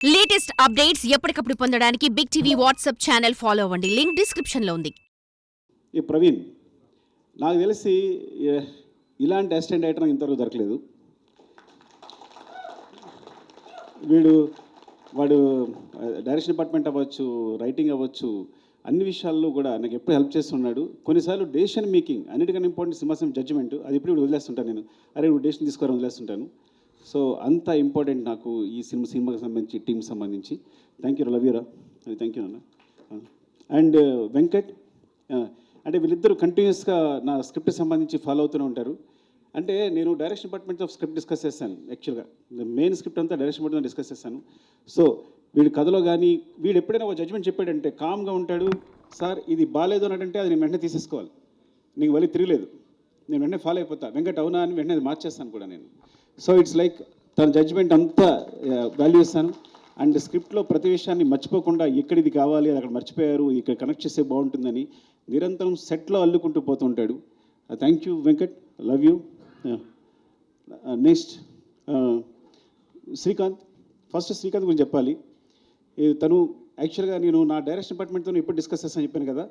Latest updates ఎప్పటికప్పుడు పొందడానికి big TV WhatsApp channel follow అవ్వండి. లింక్ డిస్క్రిప్షన్ లో ఉంది. ఈ ప్రవీణ్ నాకు తెలిసి ఇలాంటి అసిస్టెంట్ డైరెక్టర్ నాకు ఇంతవరకు దొరకలేదు. వాడు డైరెక్షన్ డిపార్ట్మెంట్ అవ్వచ్చు, రైటింగ్ అవ్వచ్చు, అన్ని విషయాల్లో కూడా నాకు ఎప్పుడు హెల్ప్ చేస్తున్నాడు. కొన్నిసార్లు డెసిషన్ మేకింగ్ అన్నిటికన్నా ఇంపార్టెంట్ సింహాసనం జడ్జిమెంట్, అది ఇప్పుడు వదిలేస్తుంటాను నేను. అరే నువ్వు డెసిషన్ తీసుకోవాలని వదిలేస్తుంటాను. సో అంత ఇంపార్టెంట్ నాకు ఈ సినిమాకి సంబంధించి, టీంకి సంబంధించి. థ్యాంక్ యూ, లవ్ యూరా, థ్యాంక్ యూ అన్న. అండ్ వెంకట్, అంటే వీళ్ళిద్దరూ కంటిన్యూస్గా నా స్క్రిప్ట్ సంబంధించి ఫాలో అవుతూనే ఉంటారు. అంటే నేను డైరెక్షన్ డిపార్ట్మెంట్తో స్క్రిప్ట్ డిస్కస్ చేశాను. యాక్చువల్గా మెయిన్ స్క్రిప్ట్ అంతా డైరెక్షన్ డిపార్ట్మెంట్ డిస్కస్ చేశాను. సో వీడి కథలో కానీ వీడు ఎప్పుడైనా ఒక జడ్జ్మెంట్ చెప్పాడంటే కామ్గా ఉంటాడు. సార్ ఇది బాగాలేదు అని అంటే అది నేను వెంటనే తీసేసుకోవాలి, నీకు మళ్ళీ తిరగలేదు, నేను వెంటనే ఫాలో అయిపోతా. వెంకట్ అవునా అని వెంటనే మార్చేస్తాను కూడా నేను. సో ఇట్స్ లైక్ తన జడ్జ్మెంట్ అంతా వాల్యూ ఇస్తాను. అండ్ స్క్రిప్ట్లో ప్రతి విషయాన్ని మర్చిపోకుండా ఎక్కడ ఇది కావాలి, అది అక్కడ మర్చిపోయారు, ఇక్కడ కనెక్ట్ చేస్తే బాగుంటుందని నిరంతరం సెట్లో అల్లుకుంటూ పోతుంటాడు. Thank you Venkat, love you. Next Srikanth. First Srikanth గురించి చెప్పాలి. తను యాక్చువల్గా నేను నా డైరెక్షన్ డిపార్ట్మెంట్తో ఇప్పుడు డిస్కస్ చేస్తాను చెప్పాను కదా,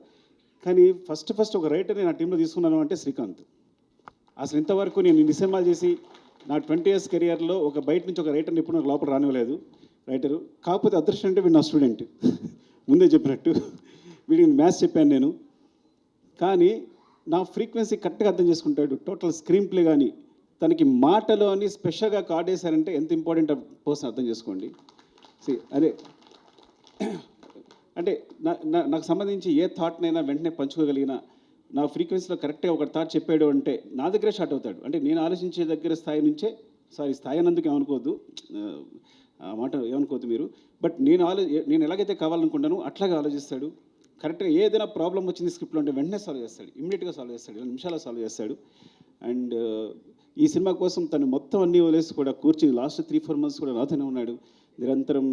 కానీ ఫస్ట్ ఒక రైటర్ని నా టీంలో తీసుకున్నాను అంటే శ్రీకాంత్. అసలు ఇంతవరకు నేను ఇన్ని సినిమాలు చేసి నా 20 years కెరియర్లో ఒక బయట నుంచి ఒక రైటర్ని ఎప్పుడు నాకు లోపల రానివ్వలేదు రైటరు. కాకపోతే అదృష్టం అంటే వీడు నా స్టూడెంట్, ముందే చెప్పినట్టు వీడికి మ్యాథ్స్ చెప్పాను నేను. కానీ నా ఫ్రీక్వెన్సీ కరెక్ట్గా అర్థం చేసుకుంటాడు. టోటల్ స్క్రీన్ ప్లే కానీ తనకి మాటలు అని స్పెషల్గా కార్డ్ వేశారంటే ఎంత ఇంపార్టెంట్ పర్సన్ అర్థం చేసుకోండి. అదే అంటే నాకు సంబంధించి ఏ థాట్నైనా వెంటనే పంచుకోగలిగిన, నా ఫ్రీక్వెన్సీలో కరెక్ట్గా ఒక థాట్ చెప్పాడు అంటే నా దగ్గరే షార్ట్ అవుతాడు. అంటే నేను ఆలోచించే దగ్గర స్థాయి నుంచే, సారీ స్థాయి అన్నందుకు ఏమనుకోవద్దు, ఆ మాట ఏమనుకోవద్దు మీరు, బట్ నేను ఎలాగైతే కావాలనుకుంటానో అట్లాగే ఆలోచిస్తాడు. కరెక్ట్గా ఏదైనా ప్రాబ్లం వచ్చింది స్క్రిప్ట్లో అంటే వెంటనే సాల్వ్ చేస్తాడు, ఇమ్మీడియట్గా సాల్వ్ చేస్తాడు, 2 నిమిషాల్లో సాల్వ్ చేస్తాడు. అండ్ ఈ సినిమా కోసం తను మొత్తం అన్నీ వదిలేసి కూడా కూర్చి లాస్ట్ 3-4 months కూడా నాతోనే ఉన్నాడు, నిరంతరం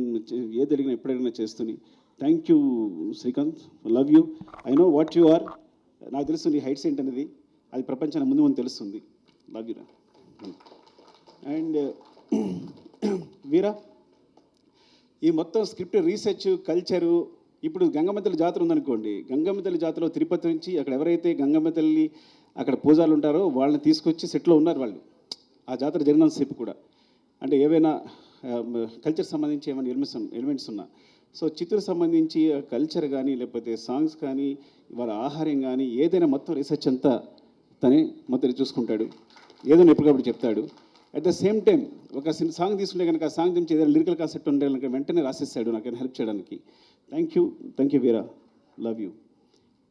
ఏది అడిగినా ఎప్పుడైనా చేస్తూని. Thank you Srikanth, love you. I know what you are, నాకు తెలుసు నీ హైట్స్ ఏంటనేది, అది ప్రపంచానికి ముందు తెలుస్తుంది. లవ్ యూరా. అండ్ వీరా, ఈ మొత్తం స్క్రిప్ట్ రీసెర్చ్ కల్చరు, ఇప్పుడు గంగమ్మ తల్లి జాతర ఉందనుకోండి, గంగమ్మ తల్లి జాతరలో తిరుపతి నుంచి అక్కడ ఎవరైతే గంగమ్మ తల్లి అక్కడ పూజారులు ఉంటారో వాళ్ళని తీసుకొచ్చి సెట్లో ఉన్నారు వాళ్ళు, ఆ జాతర జరిగినంతసేపు కూడా. అంటే ఏవైనా కల్చర్ సంబంధించి ఏమైనా ఎలిమెంట్స్ ఉన్నా, సో చిత్తూరు సంబంధించి కల్చర్ కానీ లేకపోతే సాంగ్స్ కానీ వాళ్ళ ఆహారం కానీ ఏదైనా మొత్తం రీసెర్చ్ అంతా తనే మొత్తం చూసుకుంటాడు, ఏదైనా ఎప్పటికప్పుడు చెప్తాడు. అట్ ద సేమ్ టైం ఒక సాంగ్ తీసుకుంటే కనుక ఆ సాంగ్ గురించి ఏదైనా లిరికల్ కాన్సెప్ట్ ఉంటే కనుక వెంటనే రాసిస్తాడు నాకు హెల్ప్ చేయడానికి. Thank you Veera, love you.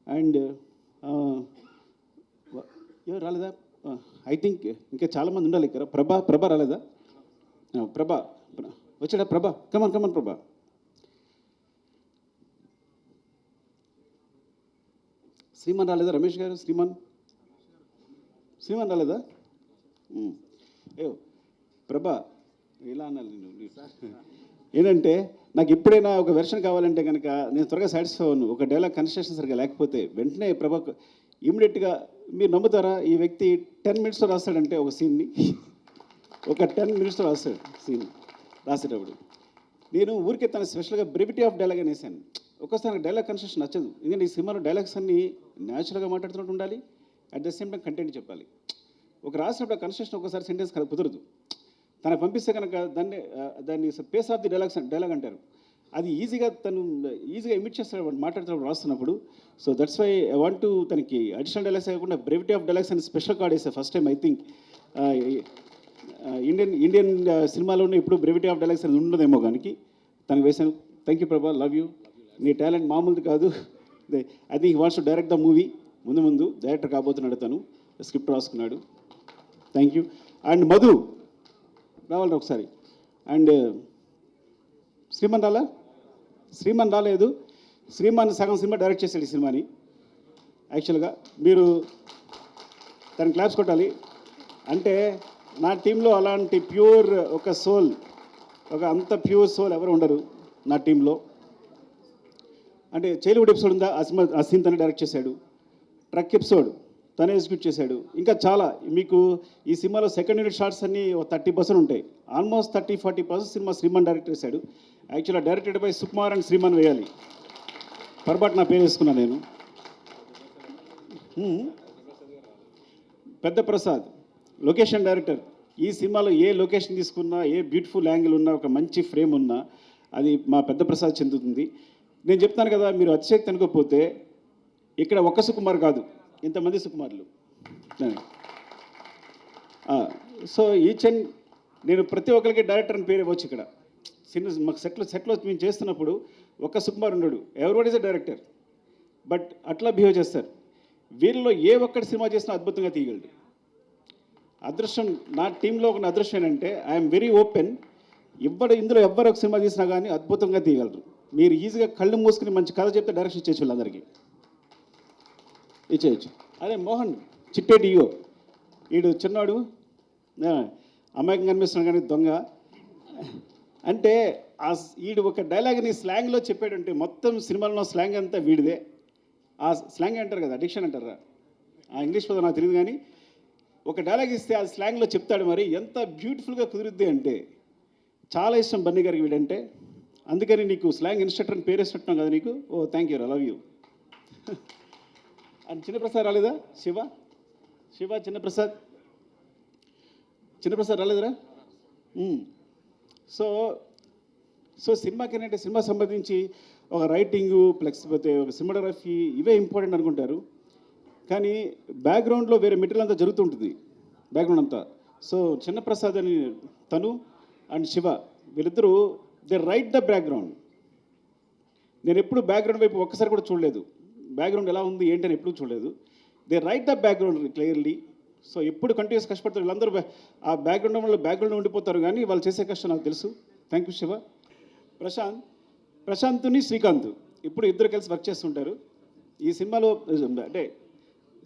And ఎవరు రాలేదా? ఐ థింక్ ఇంకా చాలామంది ఉండాలి ఇక్కడ. ప్రభా రాలేదా? ప్రభా వచ్చాడా? ప్రభా కమన్ ప్రభా. శ్రీమాన్ రాలేదా? రమేష్ గారు, శ్రీమాన్ రాలేదా? ఏ ప్రభా ఇలా అన్నాను నేను. ఏంటంటే నాకు ఎప్పుడైనా ఒక వెర్షన్ కావాలంటే కనుక నేను త్వరగా సాటిస్ఫై అవ్వను. ఒక డైలాగ్ కన్స్ట్రక్షన్ సరిగ్గా లేకపోతే వెంటనే ప్రభా ఇమీడియట్గా, మీరు నమ్ముతారా, ఈ వ్యక్తి 10 minutesలో రాస్తాడంటే ఒక సీన్ని, ఒక 10 minutesలో రాస్తాడు సీన్. రాసేటప్పుడు నేను ఊరికే తన స్పెషల్గా బ్రెవిటీ ఆఫ్ డైలాగ్ అని వేసాను. ఒక్కోసారి డైలాగ్ కన్స్ట్రక్షన్ నచ్చదు, ఎందుకంటే ఈ సినిమాలో డైలాగ్స్ అన్నీ న్యాచురల్గా మాట్లాడుతున్నట్టు ఉండాలి, at the same time content చెప్పాలి. ఒక రాసినప్పుడు కన్స్ట్రక్షన్ ఒకసారి సెంటెన్స్ కుదరదు, తనకు పంపిస్తే కనుక దాన్ని పేస్ ఆఫ్ ది డైలాగ్ అంటారు, అది తను ఈజీగా ఇమిట్ చేస్తాడు మాట్లాడుతున్నప్పుడు రాస్తున్నప్పుడు. So that's why I want to తనకి అడిషనల్ డైలాగ్స్ కాకుండా బ్రెవిటీ ఆఫ్ డైలాగ్స్ అని స్పెషల్ కార్డ్ వేసాను first time. I think Indian సినిమాలోనే ఇప్పుడు బ్రెవిటీ ఆఫ్ డైలాగ్స్ అనేది ఉండదేమో కానీ తనకు వేసాను. థ్యాంక్ యూ ప్రభా, లవ్ యూ. నీ టాలెంట్ మామూలుది కాదు. I think he wants to direct the movie. ముందు డైరెక్టర్ కాబోతున్నాడు, తను స్క్రిప్ట్ రాసుకున్నాడు. Thank you. అండ్ మధు రావాలి ఒకసారి. అండ్ శ్రీమాన్ రాలేదు. శ్రీమాన్ సగం సినిమా డైరెక్ట్ చేశాడు ఈ సినిమాని. యాక్చువల్గా మీరు తను క్లాప్స్ కొట్టాలి. అంటే నా టీంలో అలాంటి ప్యూర్ ఒక సోల్, అంత ప్యూర్ సోల్ ఎవరు ఉండరు నా టీంలో. అంటే చైల్డ్హుడ్ ఎపిసోడ్ ఉందా, ఆ సీన్ తనే డైరెక్ట్ చేశాడు. ట్రక్ ఎపిసోడ్ తనే ఎగ్జిక్యూట్ చేశాడు. ఇంకా చాలా మీకు ఈ సినిమాలో సెకండ్ యూనిట్ షార్ట్స్ అన్నీ 30% ఉంటాయి. ఆల్మోస్ట్ 30-40% సినిమా శ్రీమాన్ డైరెక్ట్ చేశాడు. యాక్చువల్గా directed by Sukumar and Sriman వేయాలి. పొరపాటు నా పేరు వేసుకున్నాను నేను. పెద్ద ప్రసాద్ లొకేషన్ డైరెక్టర్. ఈ సినిమాలో ఏ లొకేషన్ తీసుకున్నా, ఏ బ్యూటిఫుల్ యాంగిల్ ఉన్నా, ఒక మంచి ఫ్రేమ్ ఉన్నా అది మా పెద్ద ప్రసాద్ చెందుతుంది. నేను చెప్తాను కదా, మీరు అతిశక్తి అనుకోకపోతే ఇక్కడ ఒక్క సుకుమార్ కాదు, ఇంతమంది సుకుమార్లు. సో ఈచ్ అండ్ నేను ప్రతి ఒక్కరికి డైరెక్టర్ అని పేరు ఇవ్వచ్చు. ఇక్కడ మాకు సెట్లో మేము చేస్తున్నప్పుడు ఒక్క సుకుమార్ ఉన్నాడు, everyone is a director. But అట్లా బిహేవ్ చేస్తారు. వీళ్ళలో ఏ ఒక్కటి సినిమా చేసినా అద్భుతంగా తీయగలడు. అదృష్టం నా టీంలో ఒక అదృష్టం ఏంటంటే ఐఎమ్ వెరీ ఓపెన్. ఇందులో ఎవ్వరు ఒక సినిమా తీసినా కానీ అద్భుతంగా తీయగలరు. మీరు ఈజీగా కళ్ళు మూసుకుని మంచి కథ చెప్తే డైరెక్షన్ ఇచ్చేసి వాళ్ళందరికీ ఇచ్చేయచ్చు. అదే మోహన్ చిట్టేటి ఇయో, వీడు చిన్నాడు, అమాయకంగా కనిపిస్తున్నాడు కానీ దొంగ. అంటే వీడు ఒక డైలాగ్ని స్లాంగ్లో చెప్పాడంటే మొత్తం సినిమాలో స్లాంగ్ అంతా వీడిదే. ఆ స్లాంగ్ అంటారు కదా, అడిక్షన్ అంటారా, ఆ ఇంగ్లీష్ పదం నాకు తెలియదు కానీ ఒక డైలాగ్ ఇస్తే ఆ స్లాంగ్లో చెప్తాడు. మరి ఎంత బ్యూటిఫుల్గా కుదురుద్ది అంటే చాలా ఇష్టం బన్నీ గారికి వీడంటే. అందుకని నీకు స్లాంగ్ ఇన్స్ట్రక్టర్ అని పేరు వేసినట్టున్నాం కదా నీకు. Oh thank you, I love you. And Chinnaprasad రాలేదా? శివ చిన్నప్రసాద్ రాలేదురా. సో సినిమాకి ఏంటంటే సినిమా సంబంధించి ఒక రైటింగు ప్లస్ పోతే ఒక సినిమాటోగ్రఫీ ఇవే ఇంపార్టెంట్ అనుకుంటారు. కానీ బ్యాక్గ్రౌండ్లో వేరే మెటీరియల్ అంతా జరుగుతుంటుంది, బ్యాక్గ్రౌండ్ అంతా. సో చిన్నప్రసాద్ అని తను అండ్ శివ వీళ్ళిద్దరూ దే రైట్ ద బ్యాక్గ్రౌండ్. నేను ఎప్పుడు బ్యాక్గ్రౌండ్ వైపు ఒక్కసారి కూడా చూడలేదు. బ్యాక్గ్రౌండ్ ఎలా ఉంది ఏంటి అని ఎప్పుడు చూడలేదు. They right the background clearly. So ఎప్పుడు కంటిన్యూస్ కష్టపడతారు వీళ్ళందరూ. ఆ బ్యాక్గ్రౌండ్ వల్ల బ్యాక్గ్రౌండ్ ఉండిపోతారు కానీ వాళ్ళు చేసే కష్టం నాకు తెలుసు. Thank you Shiva. ప్రశాంత్ని శ్రీకాంత్ ఇప్పుడు ఇద్దరు కలిసి వర్క్ చేస్తుంటారు ఈ సినిమాలో. అంటే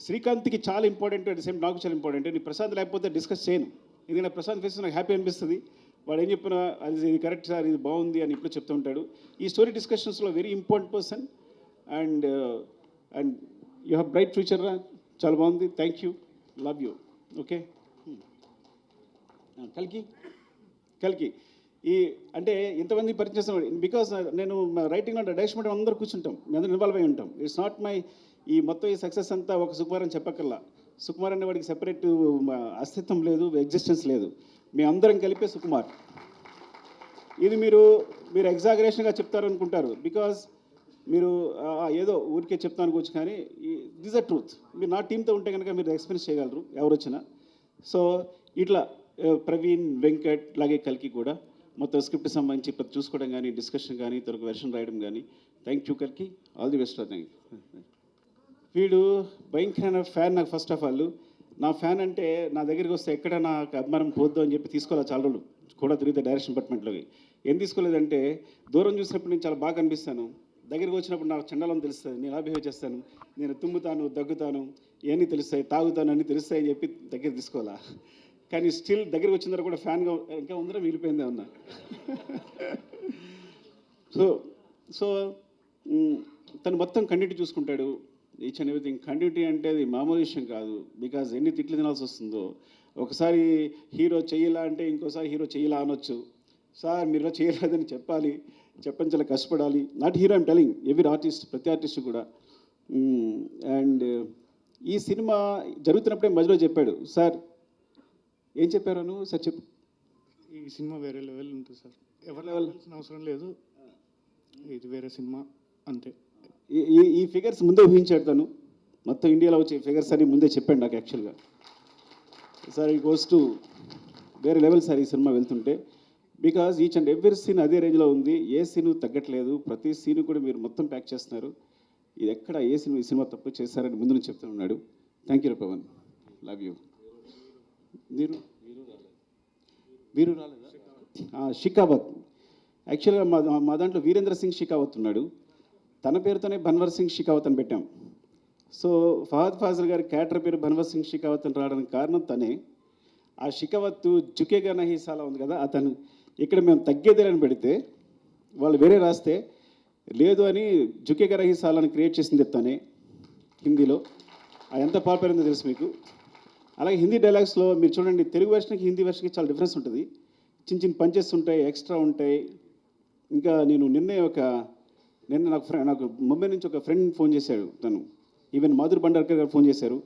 శ్రీకాంత్కి చాలా ఇంపార్టెంట్, అట్ ద సేమ్ నాకు చాలా ఇంపార్టెంట్. నేను ప్రశాంత్ లేకపోతే డిస్కస్ చేయను. ఎందుకంటే ప్రశాంత్ ఫేస్ నాకు హ్యాపీ అనిపిస్తుంది. వాడు ఏం చెప్పినా అది ఇది కరెక్ట్ సార్, ఇది బాగుంది అని ఇప్పుడు చెప్తూ ఉంటాడు. ఈ స్టోరీ డిస్కషన్స్లో very important person. And you have bright future రా, చాలా బాగుంది. Thank you, love you. Okay. కల్కి ఈ అంటే ఇంతమంది పరిచయం బికాస్ నేను రైటింగ్లో డైరెక్షన్ అందరూ కూర్చుంటాం, మేము అందరూ ఇన్వాల్వ్ అయి ఉంటాం. ఇట్స్ నాట్ మై ఈ మొత్తం ఈ సక్సెస్ అంతా ఒక సుకుమార్ అని చెప్పక్కర్లా. సుకుమార్ అనే వాడికి సెపరేట్ అస్తిత్వం లేదు, ఎగ్జిస్టెన్స్ లేదు. మీ అందరం కలిపే సుకుమార్. ఇది మీరు ఎగ్జాగరేషన్గా చెప్తారనుకుంటారు, బికాజ్ మీరు ఏదో ఊరికే చెప్తాను అనుకోవచ్చు, కానీ దిస్ అ ట్రూత్. మీరు నా టీంతో ఉంటే కనుక మీరు ఎక్స్పీరియన్స్ చేయగలరు ఎవరు వచ్చినా. సో ఇట్లా ప్రవీణ్, వెంకట్, అలాగే కల్కి కూడా మొత్తం స్క్రిప్ట్ సంబంధించి ప్రతి చూసుకోవడం కానీ, డిస్కషన్ కానీ, తొలక వెర్షన్ రాయడం కానీ. థ్యాంక్ యూ కల్కి, all the best. Thank you. వీడు భయంకరమైన ఫ్యాన్ నాకు. ఫస్ట్ ఆఫ్ ఆల్ నా ఫ్యాన్ అంటే నా దగ్గరికి వస్తే ఎక్కడ నాకు అభిమానం పోద్దు అని చెప్పి తీసుకోవాలి. చాలా రోజులు కూడా తిరిగితే డైరెక్షన్ డిపార్ట్మెంట్లోకి ఏం తీసుకోలేదంటే, దూరం చూసినప్పుడు నేను చాలా బాగా అనిపిస్తాను, దగ్గరికి వచ్చినప్పుడు నాకు చండాలని తెలుస్తుంది, నేను ఎలా బిహేవ్ చేస్తాను, నేను తుమ్ముతాను, దగ్గుతాను, ఇవన్నీ తెలుస్తాయి, తాగుతాను అన్నీ తెలుస్తాయి అని చెప్పి దగ్గర తీసుకోవాలా. కానీ స్టిల్ దగ్గరికి వచ్చిన తర్వాత కూడా ఫ్యాన్గా ఇంకా ఉందరం మిగిలిపోయిందే ఉన్నా. సో తను మొత్తం కంటిన్యూటీ చూసుకుంటాడు, ఈచ్ అండ్ ఎవ్రీథింగ్. కంటిన్యూటీ అంటే అది మామూలు విషయం కాదు. బికాజ్ ఎన్ని తిట్లు తినాల్సి వస్తుందో. ఒకసారి హీరో చెయ్యలా అంటే ఇంకోసారి హీరో చెయ్యలా అనొచ్చు. సార్ మీరు చేయలేదని చెప్పాలి, చెప్పని చాలా కష్టపడాలి. Not hero I'm telling, every artist, ప్రతి ఆర్టిస్ట్ కూడా. అండ్ ఈ సినిమా జరుగుతున్నప్పుడే మధ్యలో చెప్పాడు, సార్ ఏం చెప్పారు సార్ చెప్పు. ఈ సినిమా వేరే లెవెల్ ఉంటుంది సార్, ఎవరి లెవెల్ అవసరం లేదు, ఇది వేరే సినిమా అంతే. ఈ ఫిగర్స్ ముందే ఊహించాడు తను. మొత్తం ఇండియాలో వచ్చే ఫిగర్స్ అని ముందే చెప్పాడు నాకు యాక్చువల్గా. సార్ ఈ గోస్ టు వేరే లెవెల్ సార్ ఈ సినిమా వెళ్తుంటే. Because each and every scene అదే రేంజ్లో ఉంది, ఏ సీను తగ్గట్లేదు, ప్రతి సీను కూడా మీరు మొత్తం ప్యాక్ చేస్తున్నారు. ఇది ఎక్కడ ఏ సినిమా ఈ సినిమా తప్పు చేస్తారని ముందు నుంచి చెప్తూ ఉన్నాడు. Thank you Pawan, love you. వీరు రాలేదా? షికావత్. యాక్చువల్గా మా దాంట్లో వీరేంద్ర సింగ్ షికావత్ ఉన్నాడు, తన పేరుతోనే భన్వర్ సింగ్ షికావత్ అని పెట్టాం. సో ఫహద్ ఫాజిల్ గారి క్యారెక్టర్ పేరు భన్వర్ సింగ్ షికావత్ అని రావడానికి కారణం తనే. ఆ షికావత్ జుకేగా నహీ సాలా ఉంది కదా, అతను ఇక్కడ మేము తగ్గేదేలని పెడితే వాళ్ళు వేరే రాస్తే లేదు అని జుకేగా నహీ సాలాని క్రియేట్ చేసింది తనే హిందీలో. అది ఎంత పాపులర్ ఉందో తెలుసు మీకు. అలాగే హిందీ డైలాగ్స్లో మీరు చూడండి, తెలుగు వెర్షన్కి హిందీ వెర్షన్కి చాలా డిఫరెన్స్ ఉంటుంది. చిన్న చిన్న పంచెస్ ఉంటాయి, ఎక్స్ట్రా ఉంటాయి. ఇంకా నేను నిన్న నాకు ముంబై నుంచి ఒక ఫ్రెండ్ ఫోన్ చేశాడు. తను ఈవెన్ మాధురి భండార్కర్ గారు ఫోన్ చేశారు,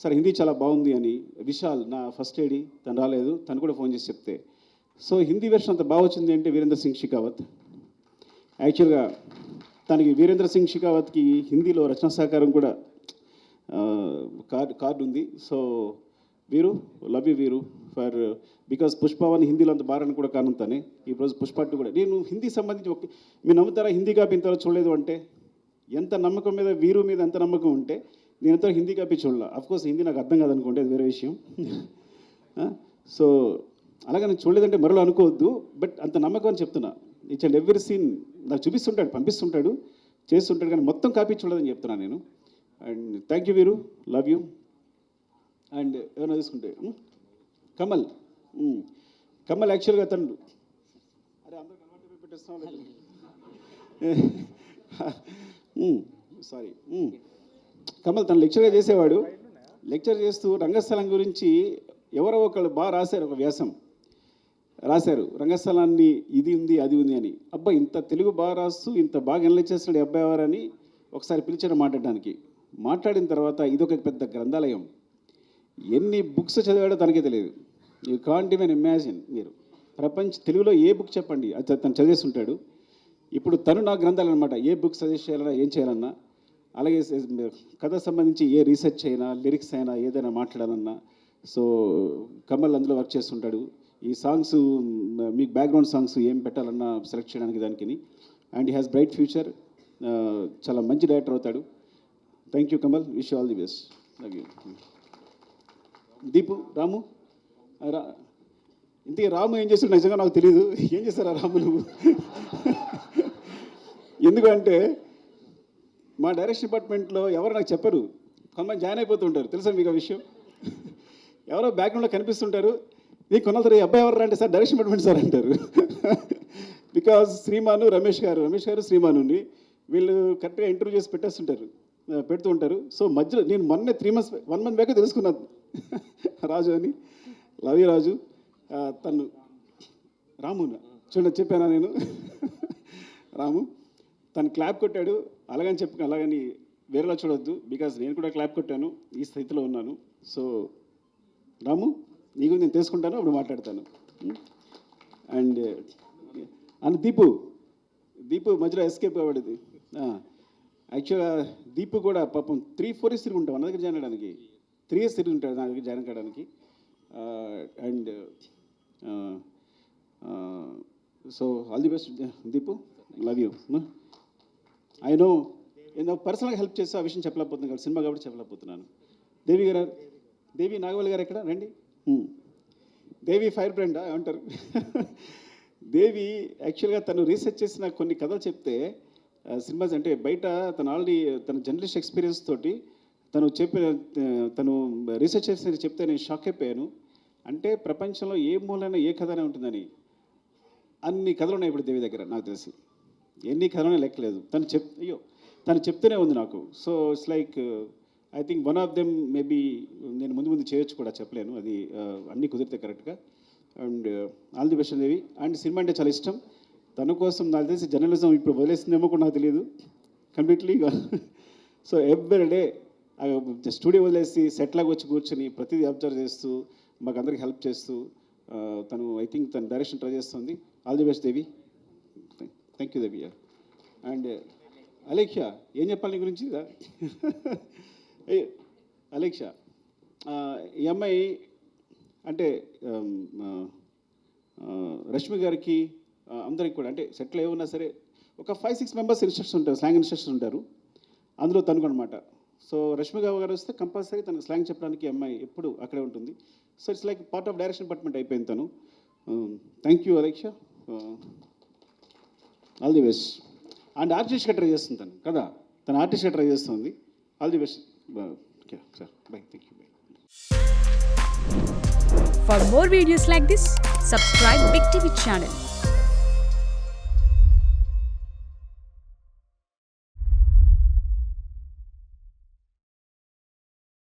సార్ హిందీ చాలా బాగుంది అని. విశాల్ నా ఫస్ట్ ఏడి తను రాలేదు, తను కూడా ఫోన్ చేసి చెప్తే, సో హిందీ వెర్షన్ అంత బాగా వచ్చింది అంటే వీరేంద్ర సింగ్ షెకావత్. యాక్చువల్గా తనకి వీరేంద్ర సింగ్ షెకావత్కి హిందీలో రచనా సహకారం కూడా కార్డు ఉంది. సో వీరు, లవ్ యూ వీరు ఫర్ బికాస్ పుష్పవన్ హిందీలో అంత బారని కూడా కారణం తనే. ఈరోజు పుష్ప 2 కూడా నేను హిందీ సంబంధించి మీరు నమ్ముతారా, హిందీ కాపీ ఇంతవరకు చూడలేదు అంటే ఎంత నమ్మకం మీద, వీరు మీద ఎంత నమ్మకం ఉంటే నేను ఎంతో హిందీ కాపీ చూడాల. అఫ్కోర్స్ హిందీ నాకు అర్థం కాదనుకోండి, అది వేరే విషయం. సో అలాగే నేను చూడలేదంటే మరో అనుకోవద్దు, బట్ అంత నమ్మకం అని చెప్తున్నా. ఈచ్ అండ్ ఎవ్రీ సీన్ నాకు చూపిస్తుంటాడు, పంపిస్తుంటాడు, చేస్తుంటాడు, కానీ మొత్తం కాపీ చూడదని చెప్తున్నాను నేను. అండ్ థ్యాంక్ యూ వీరు, లవ్ యూ. అండ్ ఏమైనా తీసుకుంటే కమల్ యాక్చువల్గా తను అరే అందరూ కన్వర్ట్ పెట్టేస్తాం సారీ కమల్ తను లెక్చర్గా చేసేవాడు. లెక్చర్ చేస్తూ రంగస్థలం గురించి ఎవరో ఒకళ్ళు బాగా రాశారు, ఒక వ్యాసం రాశారు, రంగస్థలాన్ని ఇది ఉంది అది ఉంది అని. అబ్బా ఇంత తెలుగు బాగా రాస్తూ ఇంత బాగా ఎనలైజ్ చేస్తాడు అబ్బాయి ఎవరని ఒకసారి పిలిచాడు మాట్లాడడానికి. మాట్లాడిన తర్వాత ఇదొక పెద్ద గ్రంథాలయం, ఎన్ని బుక్స్ చదివాడో తనకే తెలియదు. You can't even imagine. మీరు తెలుగులో ఏ బుక్ చెప్పండి అది తను చదివేస్తుంటాడు. ఇప్పుడు తను నా గ్రంథాలు అనమాట, ఏ బుక్ సజెస్ట్ చేయాలన్నా ఏం చేయాలన్నా, అలాగే కథ సంబంధించి ఏ రీసెర్చ్ అయినా, లిరిక్స్ అయినా, ఏదైనా మాట్లాడాలన్నా. సో కమల్ అందులో వర్క్ చేస్తుంటాడు. ఈ సాంగ్స్ మీకు బ్యాక్గ్రౌండ్ సాంగ్స్ ఏం పెట్టాలన్నా సెలెక్ట్ చేయడానికి దానికి. And he has bright future, చాలా మంచి డైరెక్టర్ అవుతాడు. Thank you Kamal, wish all the best. Love you. Deepu, Ramu ఇంతకీ రాము ఏం చేస్తాడు నిజంగా నాకు తెలియదు. ఏం చేస్తారా రాము నువ్వు? ఎందుకంటే మా డైరెక్షన్ డిపార్ట్మెంట్లో ఎవరు నాకు చెప్పరు, కొంతమంది జాయిన్ అయిపోతుంటారు. తెలుసా మీకు ఆ విషయం? ఎవరో బ్యాక్గ్రౌండ్లో కనిపిస్తుంటారు, నీకు కొనాలి అబ్బాయి ఎవరు అంటే సార్ డైరెక్షన్ డిపార్ట్మెంట్ సార్ అంటారు. బికాజ్ శ్రీమాను రమేష్ గారు శ్రీమానుని వీళ్ళు కరెక్ట్గా ఇంటర్వ్యూ చేసి పెడుతూ ఉంటారు. సో మధ్యలో నేను మొన్నే 1 month బ్యాక్ తెలుసుకున్నాను రాజు అని. లవ్ యూ రాజు. తను రాము చూడండి చెప్పానా నేను రాము తను క్లాప్ కొట్టాడు, అలాగని వేరేలా చూడొద్దు, బికాజ్ నేను కూడా క్లాప్ కొట్టాను, ఈ స్థితిలో ఉన్నాను. సో రాము నీకు నేను తెలుసుకుంటాను, అప్పుడు మాట్లాడతాను. అండ్ దీపు మధ్యలో ఎస్కేప్ అవ్వడది. యాక్చువల్గా దీపు కూడా పాపం 3-4 years తిరుగుంటాం నా దగ్గర జాయిన్ అవ్వడానికి, 3 years తిరుగుంటాడు నా దగ్గర జాయిన్ కావడానికి. And so all the best Deepu, love you. I no నేను పర్సనల్గా హెల్ప్ చేస్తే ఆ విషయం చెప్పలేకపోతున్నాను కాబట్టి, సినిమా కాబట్టి చెప్పలేకపోతున్నాను. దేవి నాగవల్లి గారు ఎక్కడ రండి. దేవి ఫైర్ బ్రాండ్ ఏమంటారు? దేవి యాక్చువల్గా తను రీసెర్చ్ చేసిన కొన్ని కథలు చెప్తే సినిమాస్ అంటే బయట తను ఆల్రెడీ తన జర్నలిస్ట్ ఎక్స్పీరియన్స్ తోటి తను రీసెర్చ్ చేసి చెప్తే నేను షాక్ అయిపోయాను. అంటే ప్రపంచంలో ఏ మూలైనా ఏ కథనే ఉంటుందని అన్ని కథలు ఉన్నాయి ఇప్పుడు దేవి దగ్గర. నాకు తెలిసి ఎన్ని కథలనే లెక్కలేదు. తను చెప్తూనే ఉంది నాకు. So it's like I think one of them maybe నేను ముందు చేయొచ్చు కూడా, చెప్పలేను, అది అన్నీ కుదిరితే కరెక్ట్గా. And all the best Devi. And cinema అంటే చాలా ఇష్టం తన కోసం. నాకు తెలిసి జర్నలిజం ఇప్పుడు వదిలేసిందేమో కూడా నాకు తెలియదు కంప్లీట్లీగా. సో ఎవ్రీడే స్టూడియో వదిలేసి సెట్లాగా వచ్చి కూర్చొని ప్రతిదీ అబ్జర్వ్ చేస్తూ మాకు అందరికి హెల్ప్ చేస్తూ తను ఐ థింక్ తను డైరెక్షన్ ట్రై చేస్తుంది. All the best Devi. Thank you Devi. And Alekhya ఏం చెప్పాలి నీ గురించి? అలేఖ్య ఈ అమ్మాయి అంటే రష్మి గారికి అందరికి కూడా అంటే సెట్లో ఏమన్నా సరే ఒక 5-6 members ఇన్స్ట్రక్టర్స్ ఉంటారు, స్లాంగ్ ఇన్స్ట్రక్టర్స్ ఉంటారు. అందులో తనుకు అనమాట. సో రష్మి గారు వస్తే కంపల్సరీ తనకు స్లాంగ్ చెప్పడానికి అమ్మాయి ఎప్పుడు అక్కడే ఉంటుంది. So it's like part of direction department అయిపోయింది తను. Thank you Alekhya, all the best. And ఆర్టిస్ట్గా ట్రై చేస్తుంది తను కదా, తను ఆర్టిస్ట్గా ట్రై చేస్తుంది. All the best sir. By. Thank you. For more videos like this, subscribe Big TV channel.